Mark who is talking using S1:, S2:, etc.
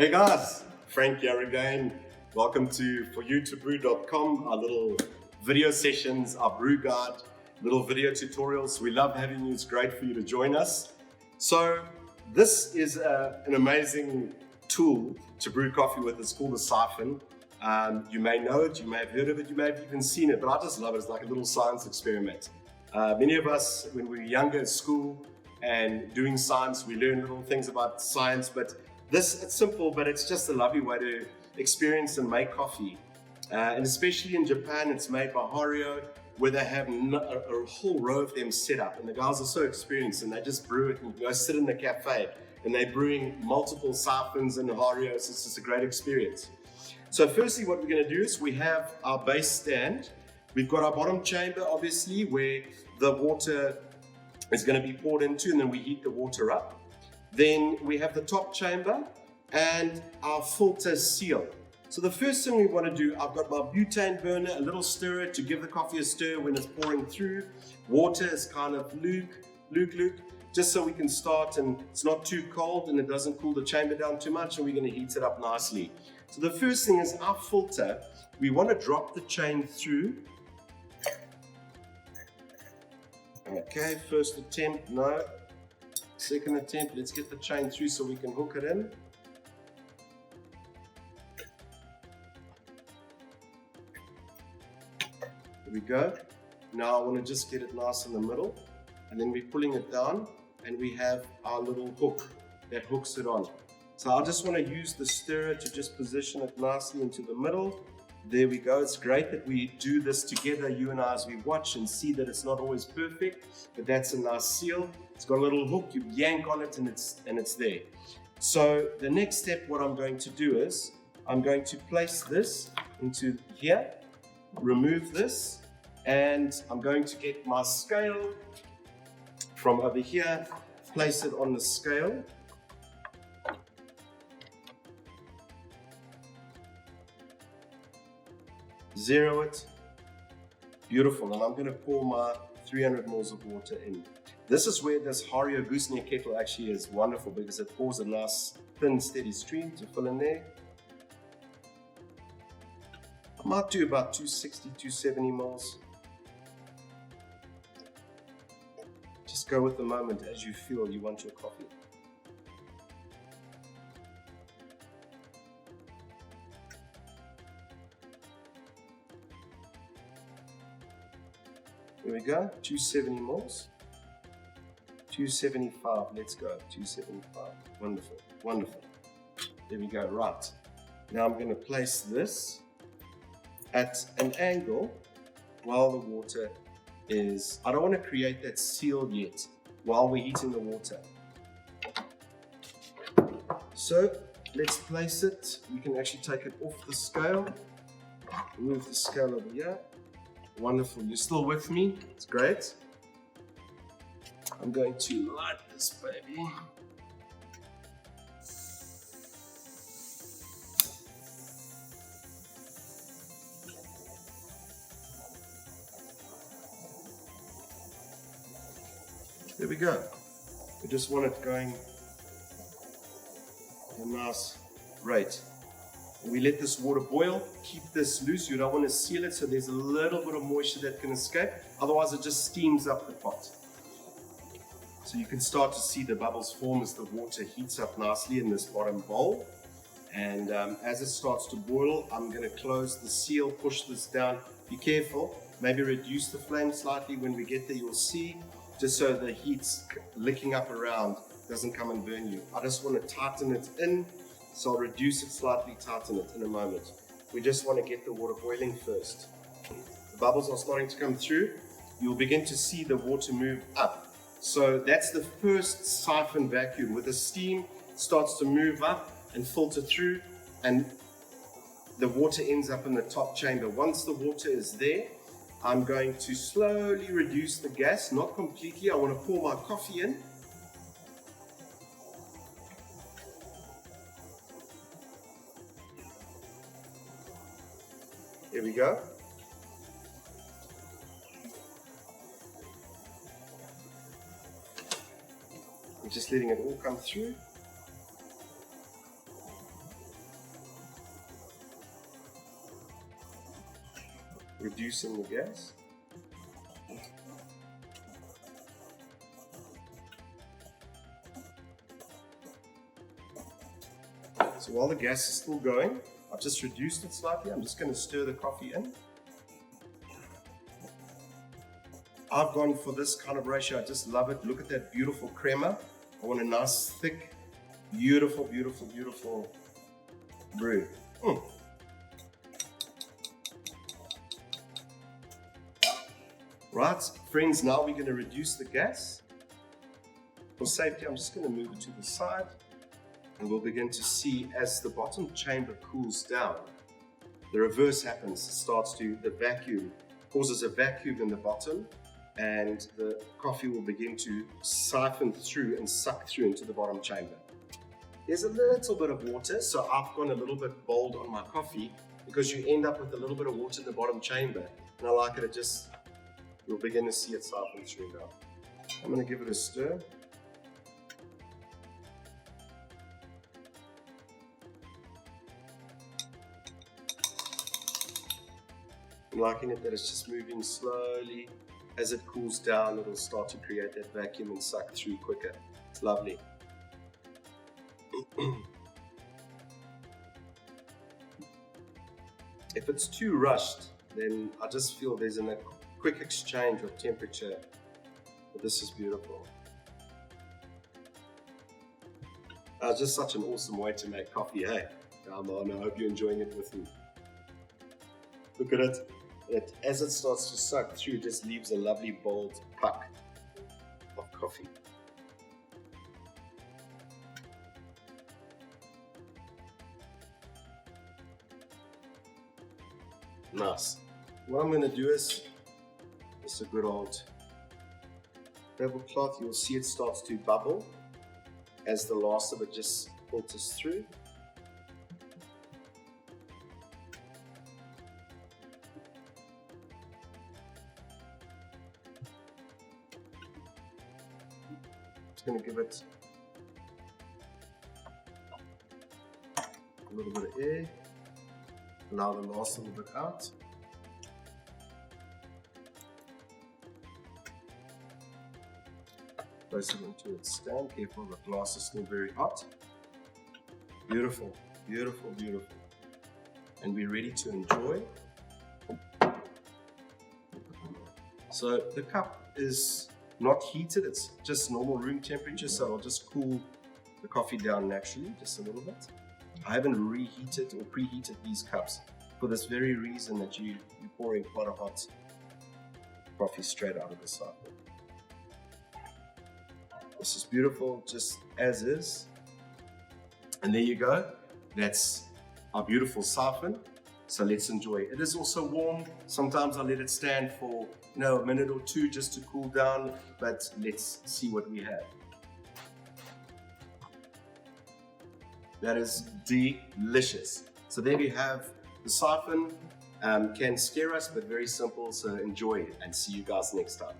S1: Hey guys, Frank here again. Welcome to 4U2BREW.com, our little video sessions, our brew guide, little video tutorials. We love having you. It's great for you to join us. So this is an amazing tool to brew coffee with. It's called a Syphon. You may know it, you may have heard of it, you may have even seen it, but I just love it. It's like a little science experiment. Many of us, when we were younger at school and doing science, we learn little things about science, but it's simple, but it's just a lovely way to experience and make coffee. And especially in Japan, it's made by 4U2BREW, where they have a whole row of them set up. And the guys are so experienced, and they just brew it and go sit in the cafe. And they're brewing multiple Syphons and 4U2BREW, so it's just a great experience. So firstly, what we're going to do is we have our base stand. We've got our bottom chamber, obviously, where the water is going to be poured into, and then we heat the water up. Then we have the top chamber and our filter seal. So the first thing we want to do, I've got my butane burner, a little stirrer to give the coffee a stir when it's pouring through. Water is kind of luke, just so we can start and it's not too cold and it doesn't cool the chamber down too much, and we're going to heat it up nicely. So the first thing is our filter. We want to drop the chain through. Okay, first attempt, no. Second attempt, let's get the chain through so we can hook it in. There we go. Now I want to just get it nice in the middle, and then we're pulling it down and we have our little hook that hooks it on. So I just want to use the stirrer to just position it nicely into the middle. There we go. It's great that we do this together, you and I, as we watch and see that it's not always perfect, but that's a nice seal. It's got a little hook, you yank on it and it's there. So the next step, what I'm going to do is I'm going to place this into here, remove this, and I'm going to get my scale from over here, place it on the scale. Zero it. Beautiful. And I'm going to pour my 300 ml of water in. This is where this 4U2BREW gooseneck kettle actually is wonderful, because it pours a nice thin steady stream to fill in there. I might do about 260, 270 ml. Just go with the moment as you feel you want your coffee. There we go, 270 ml. 275, let's go, 275. Wonderful, wonderful. There we go, right. Now I'm going to place this at an angle while the water is, I don't want to create that seal yet while we're heating the water. So let's place it. You can actually take it off the scale. Move the scale over here. Wonderful, you're still with me, it's great. I'm going to light this baby. There we go. We just want it going at a nice rate. We let this water boil, keep this loose. You don't want to seal it so there's a little bit of moisture that can escape. Otherwise it just steams up the pot. So you can start to see the bubbles form as the water heats up nicely in this bottom bowl. And as it starts to boil, I'm going to close the seal, push this down. Be careful, maybe reduce the flame slightly. When we get there, you'll see, just so the heat's licking up around doesn't come and burn you. I just want to tighten it in. So I'll reduce it slightly, tighten it in a moment. We just want to get the water boiling first. The bubbles are starting to come through. You'll begin to see the water move up. So that's the first siphon vacuum. With the steam, it starts to move up and filter through, and the water ends up in the top chamber. Once the water is there, I'm going to slowly reduce the gas, not completely. I want to pour my coffee in. Here we go. I'm just letting it all come through. reducing the gas. So while the gas is still going, I've just reduced it slightly. I'm just going to stir the coffee in. I've gone for this kind of ratio. I just love it. Look at that beautiful crema. I want a nice, thick, beautiful, beautiful, beautiful brew. Right, friends, now we're going to reduce the gas. For safety, I'm just going to move it to the side. And we'll begin to see as the bottom chamber cools down, the reverse happens. It starts to, the vacuum causes a vacuum in the bottom, and the coffee will begin to siphon through and suck through into the bottom chamber. There's a little bit of water, so I've gone a little bit bold on my coffee because you end up with a little bit of water in the bottom chamber. And I like it, you'll begin to see it siphon through now. I'm going to give it a stir. I'm liking it that it's just moving slowly. As it cools down, it'll start to create that vacuum and suck through quicker. It's lovely. If it's too rushed, then I just feel there's a quick exchange of temperature. But this is beautiful. Just such an awesome way to make coffee, hey? Come on, I hope you're enjoying it with me. Look at it. As it starts to suck through, it just leaves a lovely bold puck of coffee. Nice. What I'm going to do is just a good old tablecloth. You'll see it starts to bubble as the last of it just filters through. Just going to give it a little bit of air, allow the last little bit out. Place it into its stand. Careful, the glass is still very hot. Beautiful, beautiful, beautiful. And we're ready to enjoy. So the cup is not heated, it's just normal room temperature, so it'll just cool the coffee down naturally, just a little bit. I haven't reheated or preheated these cups for this very reason that you're pouring quite a hot coffee straight out of the siphon. This is beautiful, just as is. And there you go. That's our beautiful siphon. So let's enjoy. It is also warm. Sometimes I let it stand for a minute or two just to cool down, but let's see what we have. That is delicious. So there we have the siphon. Can scare us, but very simple. So enjoy and see you guys next time.